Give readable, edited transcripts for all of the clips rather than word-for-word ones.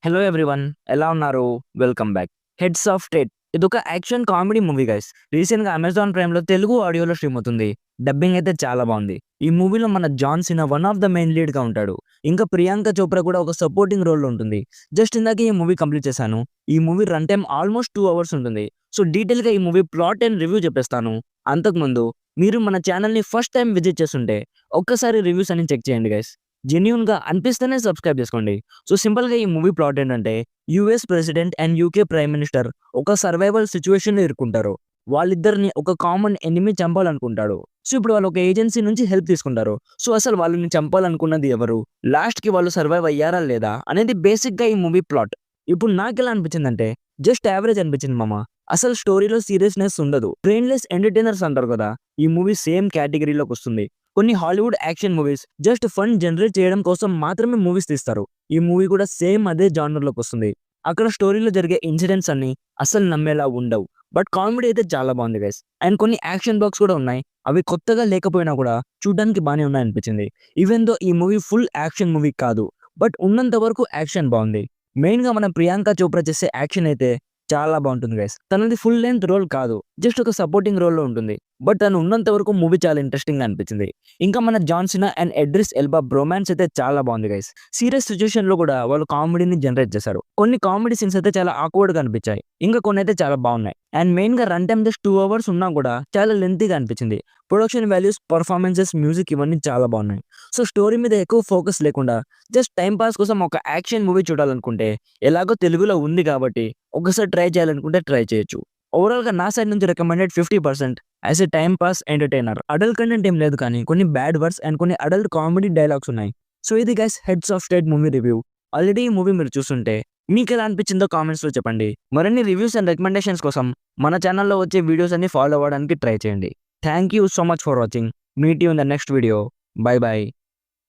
Hello everyone, ఎలా ఉన్నారు? Welcome back. Heads of state ఇదొక యాక్షన్ కామెడీ మూవీ గైస్. రీసెంట్‌గా అమెజాన్ ప్రైమ్‌లో తెలుగు ఆడియోలో స్ట్రీమ్ అవుతుంది. డబ్బింగ్ అయితే చాలా బాగుంది. ఈ మూవీలో మన John Cena one of the main లీడ్‌గా ఉంటాడు. ఇంకా ప్రియాంక చోప్రా కూడా ఒక సపోర్టింగ్ రోల్‌లో ఉంటుంది. జస్ట్ ఇందాకే ఈ మూవీ కంప్లీట్ చేశాను. ఈ movie run time almost 2 hours ఉంటుంది. సో డీటెయిల్‌గా ఈ మూవీ ప్లాట్ అండ్ రివ్యూ చెప్పేస్తాను. అంతకుముందు మీరు మన ఛానల్‌ని ఫస్ట్ టైమ్ విజిట్ చేస్తుంటే ఒక్కసారి రివ్యూస్ అన్ని చెక్ చేయండి గైస్. జెన్యూన్‌గా అనిపిస్తేనే సబ్స్క్రైబ్ చేసుకోండి. సో సింపుల్‌గా ఈ మూవీ ప్లాట్ ఏంటంటే US president and UK prime minister ఒక సర్వైవల్ సిట్యుయేషన్‌లో ఇరుక్కుంటారు. వాళ్ళిద్దరిని ఒక కామన్ ఎనిమీ చంపాలనుకుంటాడు. సో ఇప్పుడు వాళ్ళు ఒక ఏజెన్సీ నుంచి హెల్ప్ తీసుకుంటారు. సో అసలు వాళ్ళని చంపాలనుకున్నది ఎవరు? లాస్ట్‌కి వాళ్ళు సర్వైవ్ అయ్యారా లేదా? అనేది బేసిక్‌గా ఈ మూవీ ప్లాట్. ఇప్పుడు నాకెలా అనిపించిందంటే జస్ట్ యావరేజ్ అనిపించింది మామ. అసలు స్టోరీలో సీరియస్‌నెస్ ఉండదు. బ్రెయిన్‌లెస్ ఎంటర్‌టైనర్స్ అంటారు కదా! ఈ మూవీ సేమ్ కేటగిరీలోకొస్తుంది. కొన్ని Hollywood action movies just fun generate చేయడం కోసం మాత్రమే మూవీస్ తీస్తారు. ఈ మూవీ కూడా సేమ్ అదే జానర్‌లోకొస్తుంది. అక్కడ స్టోరీలో జరిగే ఇన్సిడెంట్స్ అన్నీ అస్సలు నమ్మేలా ఉండవు. బట్ కామెడీ అయితే చాలా బాగుంది గైస్. అండ్ కొన్ని యాక్షన్ బ్లాక్స్ కూడా ఉన్నాయి. అవి కొత్తగా లేకపోయినా కూడా చూడ్డానికి బానే ఉన్నాయనిపించింది. ఈవెన్ దో ఈ మూవీ ఫుల్ యాక్షన్ మూవీ కాదు. బట్ ఉన్నంత వరకు యాక్షన్ బాగుంది. మెయిన్‌గా మన ప్రియాంక చోప్రా చేసే యాక్షన్ అయితే చాలా బాగుంటుంది గైస్. తనది ఫుల్ లెంగ్త్ రోల్ కాదు. జస్ట్ ఒక సపోర్టింగ్ రోల్‌లో ఉంటుంది. బట్ తను ఉన్నంత వరకు మూవీ చాలా ఇంట్రెస్టింగ్‌గా అనిపించింది. ఇంకా మన John Cena and Idris Elba bromance అయితే చాలా బాగుంది గైస్. సీరియస్ సిట్యుయేషన్‌లో కూడా వాళ్ళు కామెడీని జనరేట్ చేశారు. కొన్ని కామెడీ సీన్స్ అయితే చాలా ఆక్వర్డ్‌గా అనిపించాయి. ఇంకా కొన్ని అయితే చాలా బాగున్నాయి. అండ్ మెయిన్‌గా రన్ టైమ్ జస్ట్ 2 అవర్స్ ఉన్నా కూడా చాలా లెంతీగా అనిపించింది. ప్రొడక్షన్ వాల్యూస్, పెర్ఫార్మెన్సెస్, మ్యూజిక్ ఇవన్నీ చాలా బాగున్నాయి. సో స్టోరీ మీద ఎక్కువ ఫోకస్ లేకుండా జస్ట్ టైమ్ పాస్ కోసం ఒక యాక్షన్ మూవీ చూడాలనుకుంటే ఎలాగో తెలుగులో ఉంది కాబట్టి ఒకసారి ట్రై చేయాలనుకుంటే ట్రై చేయొచ్చు. ఓవరాల్‌గా నా సైడ్ నుంచి recommended 50% as a time pass entertainer. Adult content ఏం లేదు కానీ కొన్ని బ్యాడ్ వర్డ్స్ అండ్ కొన్ని అడల్ట్ కామెడీ డైలాగ్స్ ఉన్నాయి. సో ఇది guys Heads of State movie review. Already ఈ మూవీ మీరు చూస్తుంటే మీకెలా అనిపించిందో కామెంట్స్‌లో చెప్పండి. మరిన్ని రివ్యూస్ అండ్ రికమెండేషన్స్ కోసం మన ఛానల్‌లో వచ్చే వీడియోస్ అన్ని ఫాలో అవ్వడానికి ట్రై చేయండి. Thank you so much for watching. Meet you in the next video. By by.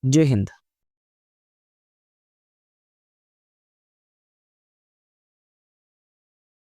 జై హింద్.